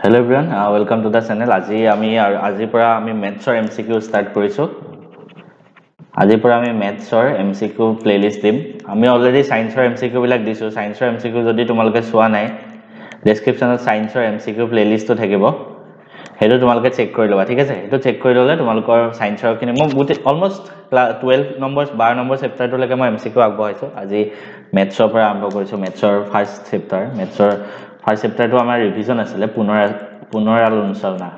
Hello everyone, welcome to the channel. আজি পৰা আমি mathsৰ MCQ start কৰিছো. আজি পৰা আমি mathsৰ MCQ playlist দিম. আমি already scienceৰ MCQ বিলাক দিছো. Scienceৰ MCQ যদি তোমালোকে চোৱা নাই, descriptionত scienceৰ MCQ playlist তো থাকিব. হেটো তোমালোকে চেক কৰি লবা, ঠিক আছে? হেটো চেক কৰি ললে তোমালোকৰ scienceৰ কিনে মই almost 12 numbers 12 নম্বৰ chapter তো লৈকে মই MCQ আগবঢ়াইছো. আজি mathsৰ পৰা আৰম্ভ কৰিছো, mathsৰ first chapter, mathsৰ ফাৰ্স্ট চেপ্টাৰটো আমাৰ ৰিভিজন আছিল পুনৰালোচনা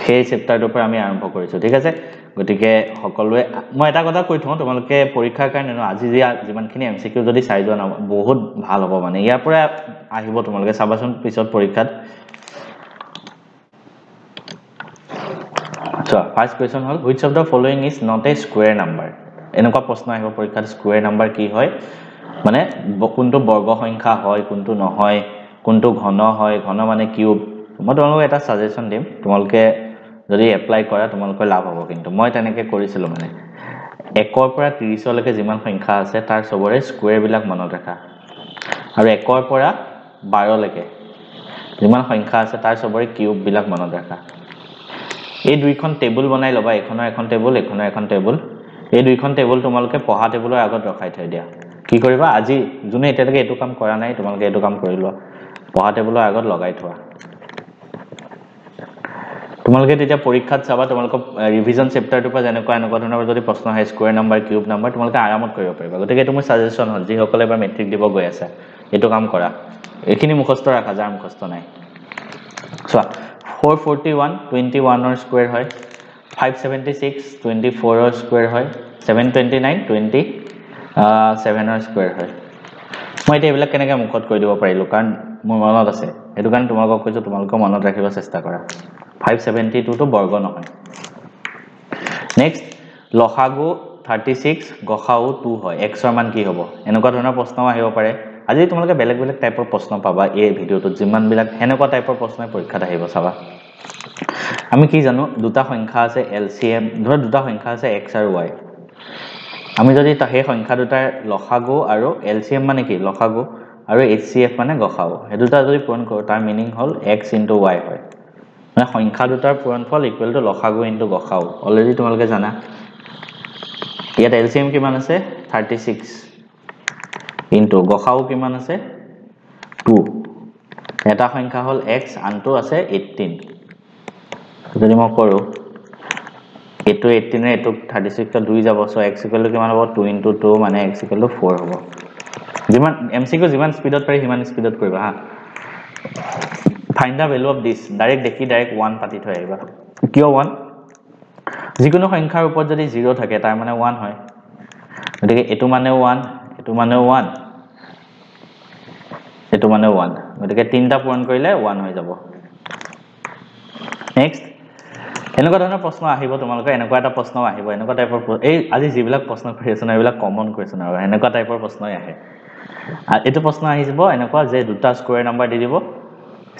সেই চেপ্টাৰটোৰ পৰা আমি আৰম্ভ কৰিছো, ঠিক আছে? গতিকে সকলোৱে মই এটা কথা কৈ থওঁ, তোমালোকে পৰীক্ষাৰ কাৰণে আজি যিমানখিনি এমসিকিউ যদি চাই যোৱা না বহুত ভাল হ'ব, মানে ইয়াৰ পৰা আহিব তোমালোকে চাবাচোন পিছত পৰীক্ষাত। So first question hall, which of the following is not a square number? এনেকুৱা প্ৰশ্ন আহিব পৰীক্ষাত, স্কয়াৰ নাম্বাৰ কি হয়, মানে কোনটো বৰ্গ সংখ্যা হয় কোনটো নহয়, কোনটো ঘন হয়, ঘন মানে কিউব। মই তোমালোকক এটা সাজেশন দিম, তোমালোকে যদি এপ্লাই কৰা তোমালোকৰ লাভ হ'ব। কিন্তু মই তেনেকৈ কৰিছিলো, মানে 1 পৰা 30 লৈকে যিমান সংখ্যা আছে তাৰ সবৰে স্কয়াৰ বিলাক মনত ৰাখা, আৰু 1 পৰা 12 লৈকে যিমান সংখ্যা আছে তাৰ সবৰে কিউব বিলাক মনত ৰাখা। এই দুইখন টেবুল বনাই লবা, এখনৰ এখন টেবুল, এখনৰ এখন টেবুল। এই দুইখন টেবুল তোমালোকে পঢ়া টেবুলৰ আগত ৰখাই থৈ দিয়া। কি কৰিবা, আজি যোনে এতিয়ালৈকে এইটো কাম কৰা নাই তোমালোকে এইটো কাম কৰি লোৱা, পঢ়া টেবুলৰ আগত লগাই থোৱা। তোমালোকে তেতিয়া পৰীক্ষাত চাবা, তোমালোকক ৰিভিজন চেপ্টাৰটোৰ পৰা এনেকুৱা ধৰণৰ যদি প্ৰশ্ন আহে স্কয়াৰ নাম্বাৰ, কিউব নাম্বাৰ, তোমালোকে আৰামত কৰিব পাৰিবা। গতিকে এইটো মোৰ সাজেশন হ'ল, যিসকলে এবাৰ মেট্ৰিক দিব গৈ আছে এইটো কাম কৰা। এইখিনি মুখস্থ ৰাখা, যাৰ মুখস্থ নাই। চোৱা, 441 21 ৰ স্কয়াৰ হয়, 576 24 ৰ স্কয়াৰ হয়, 729 27 ৰ স্কয়াৰ হয়। মই এতিয়া এইবিলাক কেনেকৈ মুখত কৈ দিব পাৰিলো, কাৰণ মোৰ মনত আছে, সেইটো কাৰণে তোমালোকক কৈছো, তোমালোকে মনত ৰাখিব চেষ্টা কৰা। 572 তো বৰ্গ নহয়। নেক্সট, লসাগু 36 গসাউ 2 হয়, x ৰ মান কি হ'ব? এনেকুৱা ধৰণৰ প্ৰশ্ন আহিব পাৰে। আজি তোমালোকে বেলেগ বেলেগ টাইপৰ প্ৰশ্ন পাবা এই ভিডিওটোত, যিমান বিলাক এনেকুৱা টাইপৰ প্ৰশ্ন পৰীক্ষাত আহিব চাবা। আমি কি জানো, দুটা সংখ্যা আছে এলসিএম, ধৰ দুটা সংখ্যা আছে x আৰু y। আমি যদি সেই সংখ্যা দুটাৰ লসাগু আৰু এলসিএম মানে কি লসাগু আৰু HCF মানে গসাউ, এই দুটা যদি পূৰণ কৰো তাৰ মিনিং হ'ল x * y হয়। মানে সংখ্যা দুটাৰ পূৰণফল ইকুৱেল টু লসাগু * গসাউ। অলৰেডি তোমালোকে জানা। ইয়াত এলসিএম কিমান আছে 36 ইনটু গসাউ কিমান আছে 2। এটা সংখ্যা হ'ল x, আনটো আছে 18। যদি মই কৰো এটো 18 ৰে এটো 36 ত 2 যাব, সো x = কিমান হ'ব 2 * 2 মানে x = 4 হ'ব। যিমান এমসিকিউ যিমান স্পিডত পাৰি সিমান স্পিডত কৰিবা হা। Find da value of this, direct দেখি ডাইৰেক্ট 1 পাতি থৈ আহিবা। কিয় 1? যিকোনো সংখ্যাৰ ওপৰত যদি 0 থাকে তাৰ মানে 1 হয়। গতিকে এটো মানে 1, এটো মানে 1, এটো মানে 1। গতিকে তিনটা পূৰণ কৰিলে 1 হৈ যাব। নেক্সট, এনেকুৱা ধৰণৰ প্ৰশ্ন আহিব তোমালোকে, এনেকুৱা এটা প্ৰশ্ন আহিব, এনেকুৱা টাইপৰ এই আজি যিবিলাক প্ৰশ্ন কৰি আছো না এইবিলাক কমন কুৱেশ্যন, আৰু এনেকুৱা টাইপৰ প্ৰশ্নই আহে। আৰু এইটো প্ৰশ্ন আহি যাব এনেকুৱা যে দুটা স্কয়াৰ নাম্বাৰ দি দিব,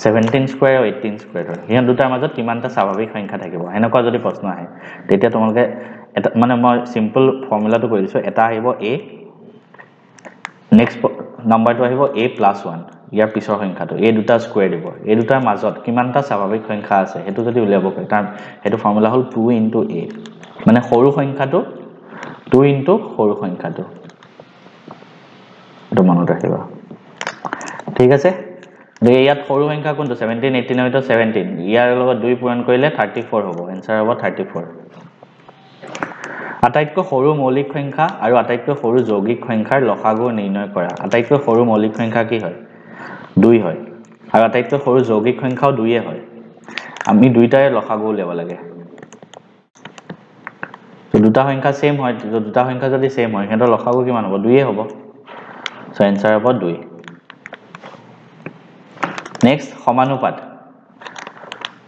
17 স্কয়াৰ আৰু 18 স্কয়াৰ হয়, হিয়া দুটাৰ মাজত কিমানটা স্বাভাৱিক সংখ্যা থাকিব। এনেকুৱা যদি প্ৰশ্ন আহে তেতিয়া তোমালোকে এটা মানে মই সিম্পল ফৰ্মুলাটো কৈ দিছো, এটা আহিব a, নেক্সট নাম্বাৰটো আহিব a + 1, ইয়াৰ পিছৰ সংখ্যাটো এই দুটা স্কয়াৰ দিব। এই দুটাৰ মাজত কিমানটা স্বাভাৱিক সংখ্যা আছে হেতু যদি উলিয়াব পাৰি, তাৰ হেতু ফৰ্মুলা হ'ল 2 * a, মানে সৰু সংখ্যাটো 2 * সৰু সংখ্যাটো। এটো মনত ৰাখিবা, ঠিক আছে? ইয়াত সৰু সংখ্যা কোনটো 17 18 হয়তো 17, ইয়াৰ লগত 2 পূৰণ কৰিলে 34 হ'ব, आंसर হ'ব 34। আটাইতকৈ সৰু মৌলিক সংখ্যা আৰু আটাইতকৈ সৰু যৌগিক সংখ্যাৰ লসাগু নিৰ্ণয় কৰা। আটাইতকৈ সৰু মৌলিক সংখ্যা কি হয় 2 হয়, আৰু আটাইতকৈ সৰু যৌগিক সংখ্যাও 2 হয়। আমি দুইটাৰে লসাগু উলিয়াব লাগে। তো দুটা সংখ্যা সেম হয়, দুটা সংখ্যা যদি সেম হয় হেতৰ লসাগু কিমান হ'ব 2 হ'ব। সো आंसर হ'ব 2। নেক্সট, সমানুপাত।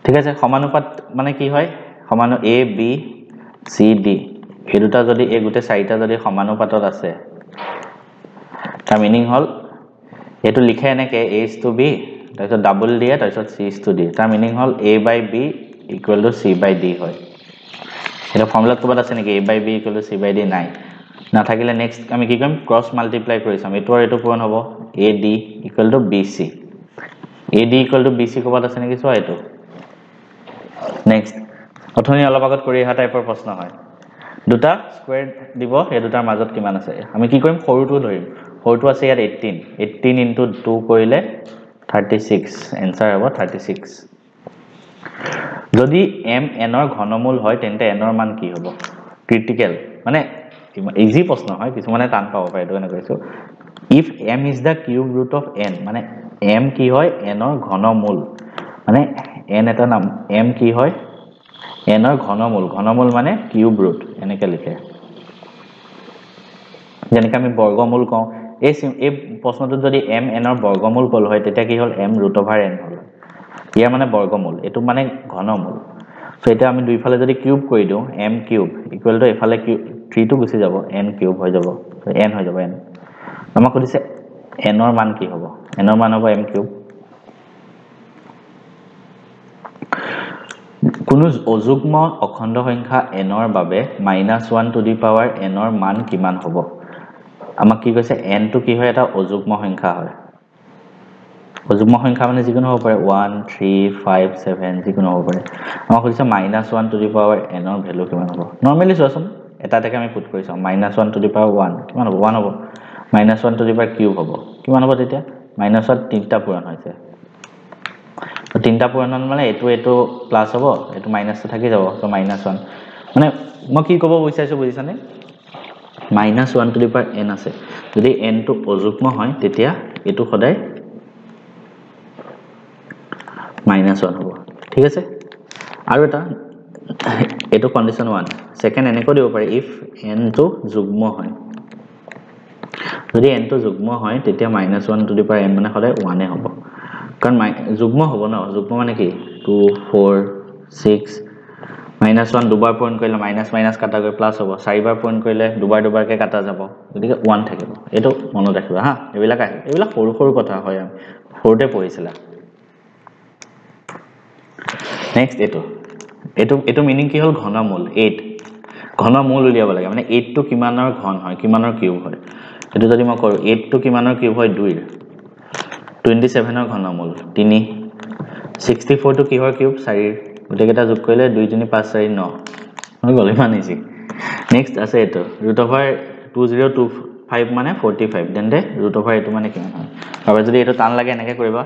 ঠিক আছে, সমানুপাত মানে কি হয়, সমান a b c d এই দুটা যদি এই গোটে চাৰিটা যদি সমানুপাতত আছে, তাৰ মিনিং হ'ল এটো লিখে এনেকে a/b, তাৰপিছত ডাবল দিয়ে, তাৰপিছত c/d, তাৰ মিনিং হ'ল a/b = c/d হয়। এটা ফৰ্মুলাত ক'বাত আছে নেকি a/b = c/d? নাই। নাথাকিলে নেক্সট আমি কি কৰিম, ক্ৰস মাল্টিপ্লাই কৰি চাম। এটো আৰু এটো পূৰণ হ'ব, ad = bc। AD equal to BC ক'বাত আছে নেকি চোৱা এইটো নেক্সট অথনি অলপ আগত কৰি অহা টাইপৰ প্ৰশ্ন হয় দুটা স্কয়াৰ দিব এই দুটাৰ মাজত কিমান আছে আমি কি কৰিম সৰুটো ধৰিম সৰুটো আছে ইয়াত 18 into 2 কৰিলে 36 आंसर হ'ব 36 যদি m n ৰ ঘনমূল হয় তেন্তে n ৰ মান কি হ'ব ক্ৰিটিক্যাল মানে ইজি প্ৰশ্ন হয় কিছু মানে টান পাব পাৰে এটো এনে কৈছো if m is the cube root of n মানে m কি হয় n ৰ ঘনমূল মানে n এটা নাম m কি হয় n ৰ ঘনমূল মানে কিউব ৰুট এনেকে লিখে যেনেকৈ আমি বৰ্গমূল কওঁ এই প্ৰশ্নটোত যদি m n ৰ বৰ্গমূল কল হয় তেতিয়া কি হ'ল m √n হ'ল ইয়াৰ মানে বৰ্গমূল এটো মানে ঘনমূল সো এটা আমি দুইফালে যদি কিউব কৰি দিও m কিউব ইকুৱেল টু এফালে 3 টো গুছি যাব n কিউব হৈ যাব n হৈ যাব n আমাক কৈছে n ৰ মান কি হ'ব n ৰ মান হ'ব m কিউব কোনো অযুগ্ম অখণ্ড সংখ্যা n ৰ বাবে -1 টু দি পাৱাৰ n ৰ মান কিমান হ'ব আমাক কি কৈছে n টো কি হয় এটা অযুগ্ম সংখ্যা হয় অযুগ্ম সংখ্যা মানে যিকোনো হ'ব পাৰে 1 3 5 7 যিকোনো হ'ব পাৰে আমাক কৈছে -1 টু দি পাৱাৰ n ৰ ভ্যালু কিমান হ'ব নৰমালি চোৱাচোন এটা এটাকে আমি পুট কৰিছো -1 টু দি পাৱাৰ 1 কিমান হ'ব 1 হ'ব -1 টু দি পাৱাৰ কিউব হ'ব কিমান হ'ব তেতিয়া -1 তিনটা পূৰণ হৈছে তো তিনটা পূৰণ মানে এটো প্লাস হ'ব এটো মাইনাস থাকি যাব তো -1 মানে মই কি ক'ব বিচাৰিছো বুজিছানে -1 টু দি পাৱাৰ n আছে যদি n টো অযুগ্ম হয় তেতিয়া এটো সদায় -1 হ'ব ঠিক আছে আৰু এটা এটো কন্ডিশন 1 সেকেন্ড এনেকৈ দিব পাৰি ইফ n টো যুগ্ম হয় যদি n টো যুগ্ম হয় তেতিয়া -1 টু দি পাৱাৰ n মানে সদায় 1 এ হ'ব কাৰণ যুগ্ম হ'ব না যুগ্ম মানে কি 2 4 6 -1 দুবাৰ পূৰণ কৰিলে মাইনাস মাইনাস কাটা গৈ প্লাস হ'ব চাৰিবাৰ পূৰণ কৰিলে দুবাৰকে কাটা যাব গতিকে 1 থাকিব এটো মনত ৰাখিবা হা এইবিলাক সৰু সৰু কথা হয় সৰুতে পঢ়িছিলা নেক্সট এটো মিনিং কি হল ঘনমূল 8 ঘনমূল উলিয়াব লাগে মানে 8 টো কিমানৰ ঘন হয় কিমানৰ কিউব হয় এটো যদি মই কৰো 8 টো কিমানৰ কিউব হয় 2 27 ৰ ঘনমূল 3 64 টো কিহৰ কিউব 4 গটেকেটা যোগ কৰিলে 2 3 5 4 9 হৈ গল ইমান ইজি নেক্সট আছে এটো √2025 মানে 45 তেন্তে √, এটো মানে কিমান হয় আৰু যদি এটো টান লাগে এনেকে কৰিবা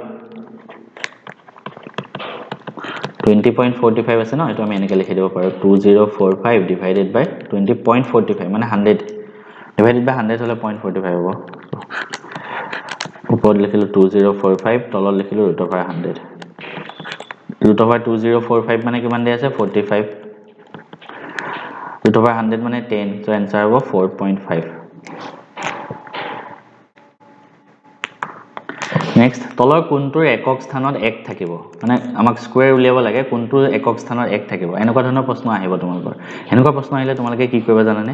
20.45 আছে ন এটো আমি এনেকে লিখি দিব পাৰো 2045 ডিভাইডেড বাই 20.45 মানে 100 ডিভাইডেড বাই 100 হলে 0.45 হ'ব ওপৰত লিখিলো 2045 তলত লিখিলো √100 √2045 মানে কিমান দি আছে 45 √100 মানে 10 সো आंसर হ'ব 4.5 নেক্সট তলৰ কোনটোৰ একক স্থানত 1 থাকিব মানে আমাক স্কয়াৰ উলিয়াব লাগে কোনটোৰ একক স্থানত 1 থাকিব এনেকুৱা ধৰণৰ প্ৰশ্ন আহিব তোমালোকৰ এনেকুৱা প্ৰশ্ন আহিলে তোমালোকে কি কৰিবা জানানে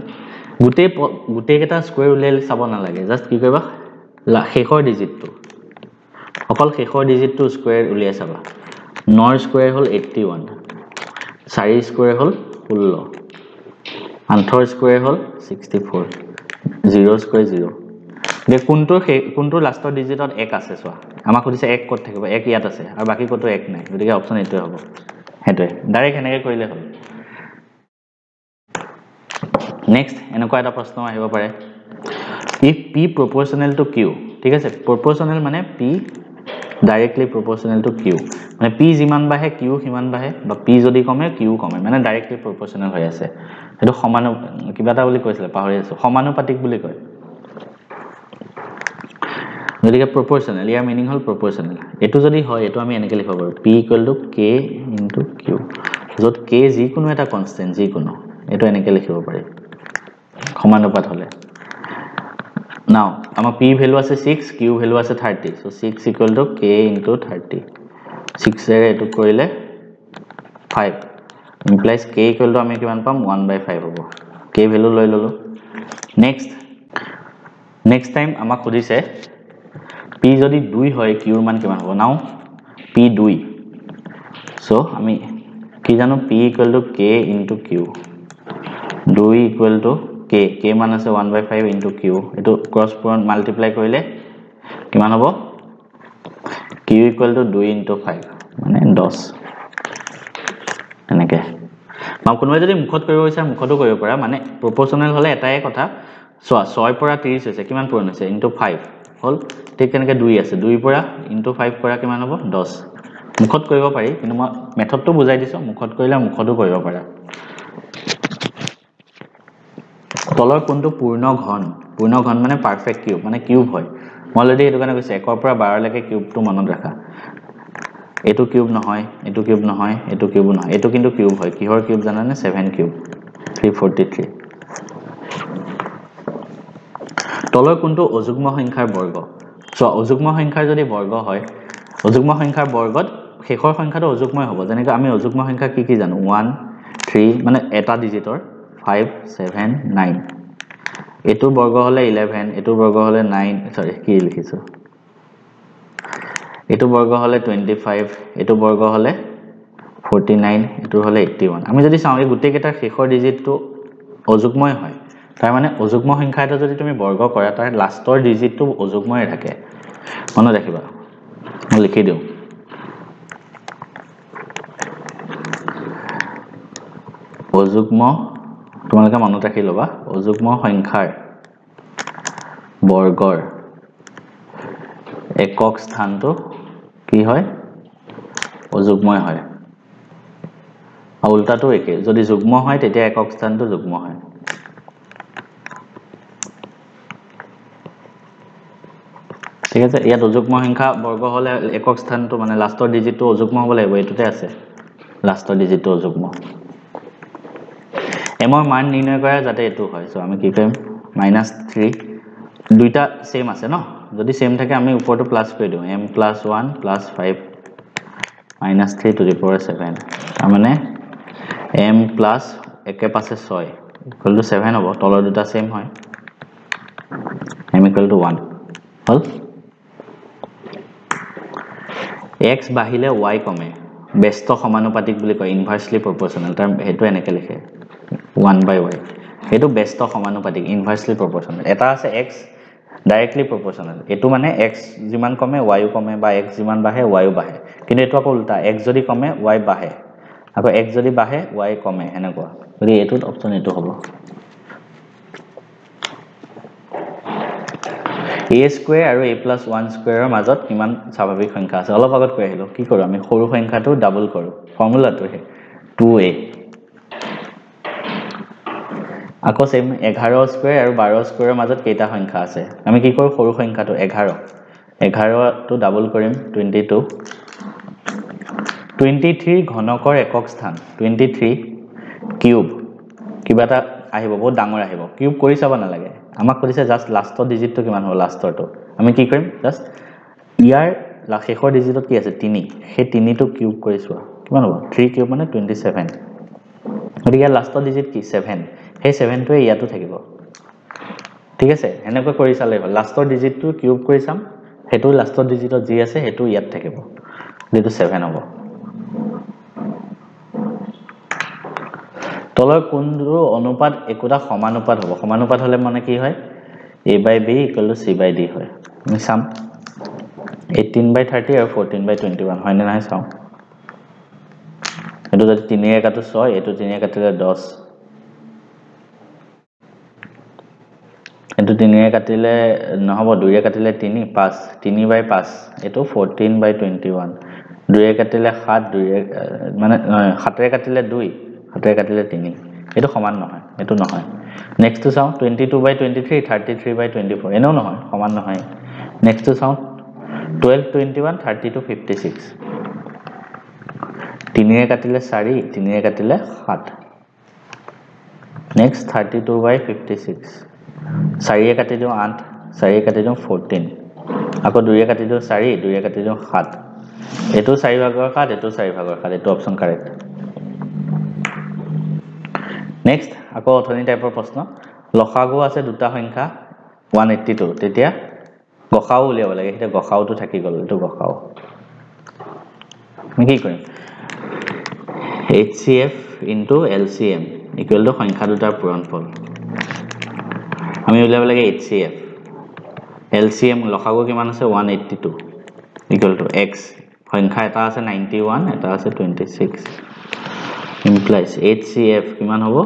গুটেকেটা স্কয়াৰ উলিয়ালে চাব নালাগে জাস্ট কি কৰিবা শেষৰ ডিজিটটো অকল শেষৰ ডিজিটটো স্কয়াৰ উলিয়াই চাবা 9 স্কয়াৰ হল 81 4 স্কয়াৰ হল 16 8 স্কয়াৰ হল 64 0 স্কয়াৰ 0 দে কোনটোৰ লাষ্টৰ ডিজিটত 1 আছে সোৱা আমাক কৈছে 1 কত থাকিব 1 ইয়াত আছে আৰু বাকি কত 1 নাই গতিকে অপচন এটোই হ'ব হেটোই ডাইৰেক্ট এনেকৈ কৰিলে হ'ল নেক্সট এনেকুৱা এটা প্ৰশ্ন আহিব পাৰে if p proportional to q ঠিক আছে proportional মানে p directly proportional to q মানে p যিমান বাহে q সিমান বাহে বা p যদি কমে q কমে মানে directly proportional হৈ আছে এটো সমান কিবা এটা বুলি কৈছিল পাহৰি আছো সমানুপাতিক বুলি কয় গতিকে proportional ইয়াৰ মিনিং হল proportional এটো যদি হয় এটো আমি এনেকৈ লিখিব পাৰো p = k * q যত k যিকোনো এটা কনস্ট্যান্ট যিকোনো এটো এনেকৈ লিখিব পাৰি সমানুপাত হলে নাও আমাৰ p ভ্যালু আছে 6 q ভ্যালু আছে 30 so 6 = k * 30 6 এৰে এটো কৰিলে 5 implies k = আমি কিমান পাম 1/5 হ'ব k ভ্যালু লৈ ললো নেক্সট টাইম আমাক খুদিছে p যদি 2 হয় q ৰ মান কিমান হ'ব নাও p 2 so আমি কি জানো p = k * q 2 = k মান আছে 1/5 * q এটো ক্রস পূৰণ মাল্টিপ্লাই কৰিলে কিমান হ'ব k q equal to 2 into 5 মানে 10 এনেকে মই কোনোবাই যদি মুখত কৰিব বিচাৰে মুখতো কৰিব পাৰা মানে প্ৰপোৰ্শনাল হলে এটাই কথা 6 পৰা 30 হৈছে কিমান পূৰণ হৈছে into 5 হল ঠিক তেনেকে 2 আছে 2 পৰা into 5 কৰা কিমান হ'ব 10 মুখত কৰিব পাৰি কিন্তু মই মেথডটো বুজাই দিছো মুখত কৰিলে মুখতো কৰিব পাৰা তলৰ কোনটো পূৰ্ণ ঘন মানে পাৰফেক্ট কিউব মানে কিউব হয় মই অলৰেডি এটো কাৰণে কৈছে 1 পৰা 12 লৈকে কিউবটো মনত ৰাখা এটো কিউব নহয় এটো কিউব নহয় এটো কিউব নহয় এটো কিন্তু কিউব হয় কিহৰ কিউব জানানে 7 কিউব 343 তলৰ কোনটো অযুগ্ম সংখ্যাৰ বৰ্গ সো অযুগ্ম সংখ্যাৰ যদি বৰ্গ হয় অযুগ্ম সংখ্যাৰ বৰ্গত শেষৰ সংখ্যাটো অযুগ্মই হ'ব যেনেকৈ আমি অযুগ্ম সংখ্যা কি জানো 1 3 মানে এটা ডিজিটৰ 5 7 9 এটো বৰ্গ হলে 11 এটো বৰ্গ হলে 9 সৰি কি লিখিছো এটো বৰ্গ হলে 25 এটো বৰ্গ হলে 49 এটো হলে 81 আমি যদি চাও এই গুটেই কেটাৰ শেষৰ ডিজিটটো অযুগ্মই হয় তাৰ মানে অযুগ্ম সংখ্যা এটা যদি তুমি বৰ্গ কৰা তাৰ লাষ্টৰ ডিজিটটো অযুগ্মই থাকে মনত ৰাখিবা মই লিখি দিও অযুগ্ম তোমালোকে মনত ৰাখি লবা অযুগ্ম সংখ্যাৰ বৰ্গৰ একক স্থানটো কি হয় অযুগ্মই হয় আৰু উল্টাটো একে যদি যুগ্ম হয় তেতিয়া একক স্থানটো যুগ্ম হয় ঠিক আছে ইয়াত অযুগ্ম সংখ্যা বৰ্গ হলে একক স্থানটো মানে লাষ্টৰ ডিজিটটো অযুগ্ম হ'ব লাগিব এটোতে আছে লাষ্টৰ ডিজিটটো অযুগ্ম m ৰ মান নিৰ্ণয় কৰা যাতে এটো হয় সো আমি কি কৰিম -3 দুইটা সেম আছে ন যদি সেম থাকে আমি উপৰটো প্লাস কৰি দিও m + 1 + 5 -3 to the power 7 তাৰ মানে m plus একে পাছে 6 equal to 7 হ'ব তলৰ দুটা সেম হয় m equal to 1 hall x বাহিলে y কমে ব্যস্ত সমানুপাতিক বুলি কয় ইনভাৰ্সলি প্ৰপোৰ্শনাল তাৰ হেতু এনেকে লিখে 1/y হেতু ব্যস্ত সমানুপাতিক ইনভাৰ্সলি প্ৰপোৰ্শনাল এটা আছে x ডাইৰেক্টলি প্ৰপোৰ্শনাল এটো মানে x যিমান কমে y ও কমে বা x যিমান বাঢ়ে y ও বাঢ়ে কিন্তু এটো আকৌ উল্টা x যদি কমে y বাঢ়ে আকৌ x যদি বাঢ়ে y কমে এনেকুৱা গলি এটোত অপচন এটো হ'ব a স্কয়াৰ আৰু a + 1 স্কয়াৰৰ মাজত কিমান স্বাভাৱিক সংখ্যা আছে অলপ আগত কৈ আহিলো কি কৰো আমি সৰু সংখ্যাটো ডাবল কৰো ফৰ্মুলাটো হে 2a আকৌ সেম 11 স্কয়াৰ আৰু 12 স্কয়াৰৰ মাজত কেইটা সংখ্যা আছে আমি কি কৰো সৰু সংখ্যাটো 11 টো ডাবল কৰিম 22 23 ঘনকৰ একক স্থান 23 কিউব কিবাটা আহিব বহুত ডাঙৰ আহিব কিউব কৰি চাব না লাগে আমাক কৈছে জাস্ট লাষ্টৰ ডিজিটটো কিমান হ'ব লাষ্টৰটো আমি কি কৰিম জাস্ট ইয়াৰ শেষৰ ডিজিটত কি আছে 3 সেই 3 টো কিউব কৰি চোৱা কিমান হ'ব 3 কিউব মানে 27 গতিকে লাষ্টৰ ডিজিট কি 7 সেই 7 টোৱে ইয়াতো থাকিব ঠিক আছে এনেকৈ কৰি চালে হ'ল লাষ্টৰ ডিজিটটো কিউব কৰি চাম হেতু লাষ্টৰ ডিজিটত যি আছে হেতু ইয়াত থাকিব যেটো 7 হ'ব তলৰ কোনটো অনুপাত একোটা সমানুপাত হ'ব সমানুপাত হলে মানে কি হয় a/b = c/d হয় আমি চাম 18/30 আৰু 14/21 হয় নে নাই চাও এটো যদি 3 এ কাটো 6 এটো 3 এ কাটিলে 10 এটো 3 এ কাটিলে নহব 2 এ কাটিলে 3 5 3/5 এটো 14/21 2 এ কাটিলে 7 2 এ মানে 7 এ কাটিলে 2 7 এ কাটিলে 3 এটো সমান নহয় এটো নহয় নেক্সট টু চাও 22/23 33/24 এনেও নহয় সমান নহয় নেক্সট টু চাও 12/21 32 56 3 এ কাটিলে 4 3 এ কাটিলে 7 নেক্সট 32/56 4 এ কাটি দিও 8 4 এ কাটি দিও 14 আকৌ 2 এ কাটি দিও 4 2 এ কাটি দিও 7 এটো 4 ভাগৰ 7 এটো 4 ভাগৰ 7 এটো অপচন কাৰেক্ট নেক্সট আকৌ অথনি টাইপৰ প্ৰশ্ন লসাগু আছে দুটা সংখ্যা 182 তেতিয়া গসাও উলিয়াব লাগে এটা গসাওটো থাকি গল এটো গসাও আমি কি কৰিম HCF * LCM = সংখ্যা দুটাৰ পূৰণফল আমি উলিয়াব লাগে HCF LCM লসাগু কিমান আছে 182 equal to x সংখ্যা এটা আছে 91 এটা আছে 26 implies HCF কিমান হ'ব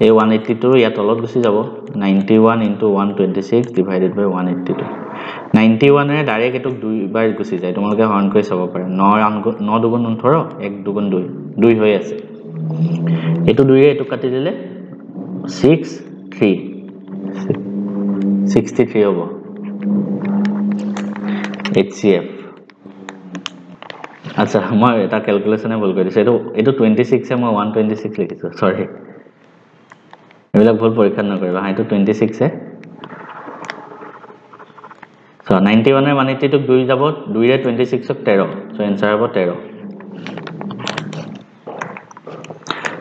এই 182 ইয়াত তলত গুছি যাব 91 into 126 divided by 182 91 A direct এটো দুইবাৰ গুছি যায় তোমালোকে হৰণ কৰি চাব পাৰে 9 দুগুণ 18 1 দুগুণ 2 2 হৈ আছে এটো 2 এ এটো কাটি দিলে 63 হ'ব HCF আচ্ছা মই এটা ক্যালকুলেশনে ভুল কৰি দিছো এটো 26 এ মই 126 লিখিছো সৰি এবিলাক ভুল পৰীক্ষা নকৰিবা হা এটো 26 এ সো 91 এর 182 2 যাব 2 এ 26 ক 13 সো आंसर হ'ব 13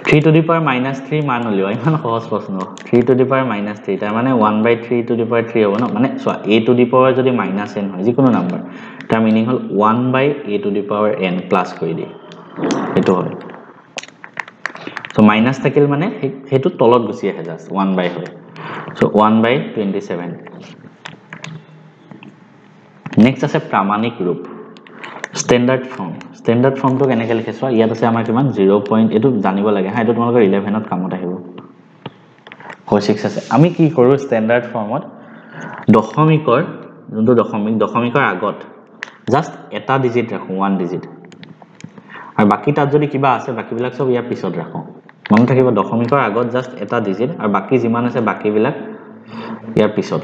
3 to the power minus 3 মান হলিও ইমান সহজ প্ৰশ্ন 3 to the power minus 3 তাৰ মানে 1/3 to the power 3 হ'ব ন মানে so a to the power যদি minus n হয় যিকোনো নাম্বাৰ তাৰ meaning hall 1/a to the power n plus কৰি দি এটো হয় সো মাইনাস থাকিল মানে হেতু তলত গুছি আহে জাস্ট 1/, হয় সো 1/27 নেক্সট আছে প্ৰামাণিক ৰূপ স্ট্যান্ডাৰ্ড ফৰ্ম তো কেনেকৈ লিখিছো ইয়াত আছে আমাৰ কিমান 0. এটো জানিব লাগে হা এটো তোমালোকৰ 11 ত কামত আহিব 46 আছে আমি কি কৰো স্ট্যান্ডাৰ্ড ফৰ্মত দশমিকৰ যোনটো দশমিকৰ আগত জাস্ট এটা ডিজিট ৰাখো 1 ডিজিট আৰু বাকি তাত যদি কিবা আছে বাকিবিলাক সব ইয়াৰ পিছত ৰাখো মন থাকিব দশমিকৰ আগত জাস্ট এটা ডিজিট আৰু বাকি যিমান আছে বাকিবিলাক ইয়াৰ পিছত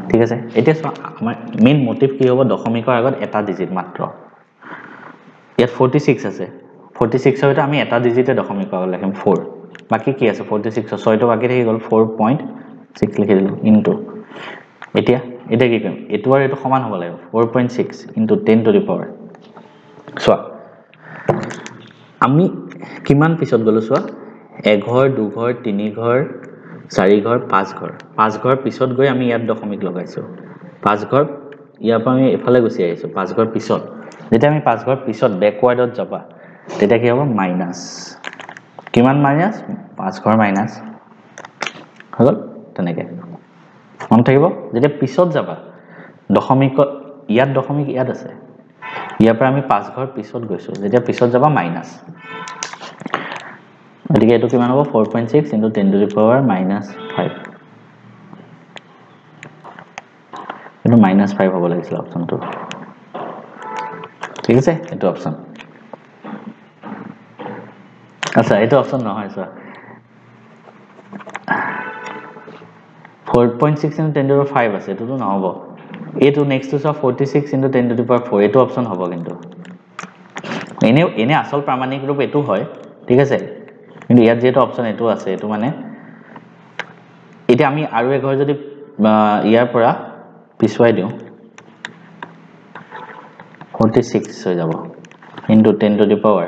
ঠিক আছে এটা আমাৰ মেইন মোটিভ কি হ'ব দশমিকৰ আগত এটা ডিজিট মাত্ৰ ইয়াত 46 আছে 46 হয়তো আমি এটা ডিজিটে দশমিকৰ আগত লিখিম 4 বাকি কি আছে 46 6 তো বাকি থাকি গল 4.6 লিখি দিলো ইনটু এতিয়া কি কৰিম এটো আৰু এটো সমান হ'ব লাগিব 4.6 into 10 to the power so আমি কিমান পিছত গলো সো এঘৰ দুঘৰ তিনিঘৰ চাৰিঘৰ পাঁচঘৰ পিছত গৈ আমি ইয়াত দশমিক লগাইছো পাঁচঘৰ ইয়াৰ পৰা আমি এফালে গুছি আহিছো পাঁচঘৰ পিছত যেতিয়া আমি পাঁচঘৰ পিছত ব্যাকওয়াৰ্ডত যাবা তেতিয়া কি হ'ব মাইনাস কিমান মাইনাস পাঁচঘৰ মাইনাস হল তেনেকে মন থাকিব যেতিয়া পিছত যাবা দশমিক ইয়াত আছে ইয়াৰ পৰা আমি পাঁচঘৰ পিছত গৈছো যেতিয়া পিছত যাবা মাইনাস গতিকে এটো কিমান হ'ব 4.6 into 10 to the power -5 এটো -5 হ'ব লাগিছিল অপচনটো ঠিক আছে এটো অপচন আচ্ছা এটো অপচন নহয় sir 4.6 into 10 to the power 5 আছে এটো নহব এটো next two 46 into 10 to the power 4 এটো অপচন হ'ব কিন্তু এনে আসল প্ৰামাণিক ৰূপ এটো হয় ঠিক আছে কিন্তু ইয়াত যেটো অপচন এটো আছে এটো মানে এটা আমি আৰু এঘৰ যদি ইয়াৰ পৰা পিছুৱাই দিও 46 হৈ যাব into 10 to the power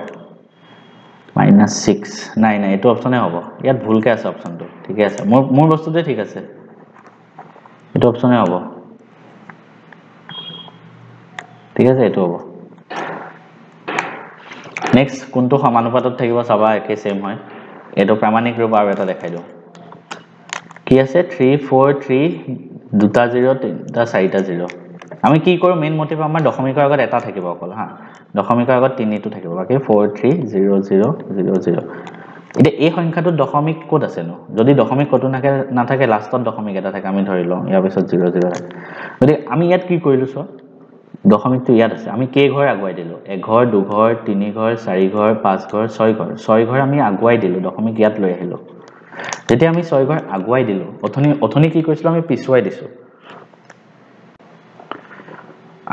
-6 নাই এটো অপচনে হ'ব ইয়াত ভুলকে আছে অপচনটো ঠিক আছে মোৰ বস্তুতে ঠিক আছে এটো অপচনে হ'ব ঠিক আছে এটো হ'ব নেক্সট কোনটো সমানুপাতত থাকিব চাবা একে সেম হয় এটো প্ৰামাণিক ৰূপ আৰু এটা দেখাই দিও কি আছে 3 4 3 দুটা 0 তিনটা চাৰিটা 0 আমি কি কৰো মেইন মোটিভ আমাৰ দশমিকৰ আগত এটা থাকিব অকল হা দশমিকৰ আগত 3 টো থাকিব বাকি 4 3 0 0 0 0 এটা এই সংখ্যাটো দশমিক কোড আছে ন যদি দশমিক কোড না থাকে লাষ্টত দশমিক এটা থাকে আমি ধৰি লও ইয়াৰ পিছত 0 0 থাকে যদি আমি ইয়াত কি কৰিলো সো দশমিকটো ইয়াত আছে আমি কে ঘৰ আগুৱাই দিলো এঘৰ দুঘৰ তিনিঘৰ চাৰিঘৰ পাঁচঘৰ ছয়ঘৰ আমি আগুৱাই দিলো দশমিক ইয়াত লৈ আহিলো যেতিয়া আমি ছয়ঘৰ আগুৱাই দিলো অথনি কি কৰিছিলো আমি পিছুৱাই দিছো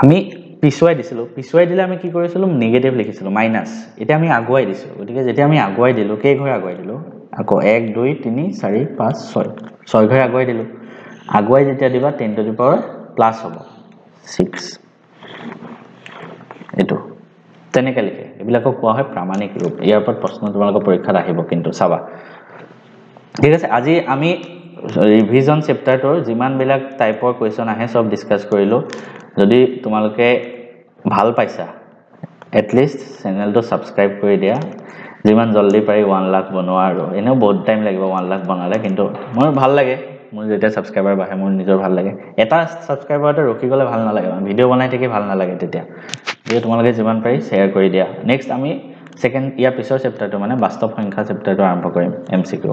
আমি পিছুৱাই দিলে আমি কি কৰিছিলো নেগেটিভ লিখিছিলো মাইনাস এটা আমি আগুৱাই দিছো গতিকে যেতিয়া আমি আগুৱাই দিলো কে ঘৰ আগুৱাই দিলো আকৌ 1 2 3 4 5 6 ছয় ঘৰ আগুৱাই দিলো আগুৱাই যেতিয়া দিবা 10 to the power প্লাস হ'ব 6 এটো তেনেকে লিখে এবিলাকক কোৱা হয় প্ৰামাণিক ৰূপ ইয়াৰ ওপৰত প্ৰশ্ন তোমালোকৰ পৰীক্ষাত আহিব কিন্তু চাবা ঠিক আছে আজি আমি ৰিভিজন চেপ্টাৰটোৰ যিমান বিলাক টাইপৰ কোৱেশ্চন আহে সব ডিসকাস কৰিলো যদি তোমালোকে ভাল পাইছা এট লিষ্ট চেনেলটো সাবস্ক্ৰাইব কৰি দিয়া যিমান জলদি পাৰি 1 লাখ বনোৱা আৰু এনেও বহুত টাইম লাগিব 1 লাখ বনালে কিন্তু মোৰ ভাল লাগে মোৰ যেতিয়া ছাবস্ক্ৰাইবাৰ বাঢ়ে মোৰ নিজৰ ভাল লাগে এটা ছাবস্ক্ৰাইবাৰতে ৰখি গ'লে ভাল নালাগে ভিডিঅ' বনাই থাকি ভাল নালাগে তেতিয়া গতিকে তোমালোকে যিমান পাৰি শ্বেয়াৰ কৰি দিয়া নেক্সট আমি সেকেন্ড ইয়াৰ পিছৰ চেপ্টাৰটো মানে বাস্তৱ সংখ্যা চেপ্টাৰটো আৰম্ভ কৰিম MCQ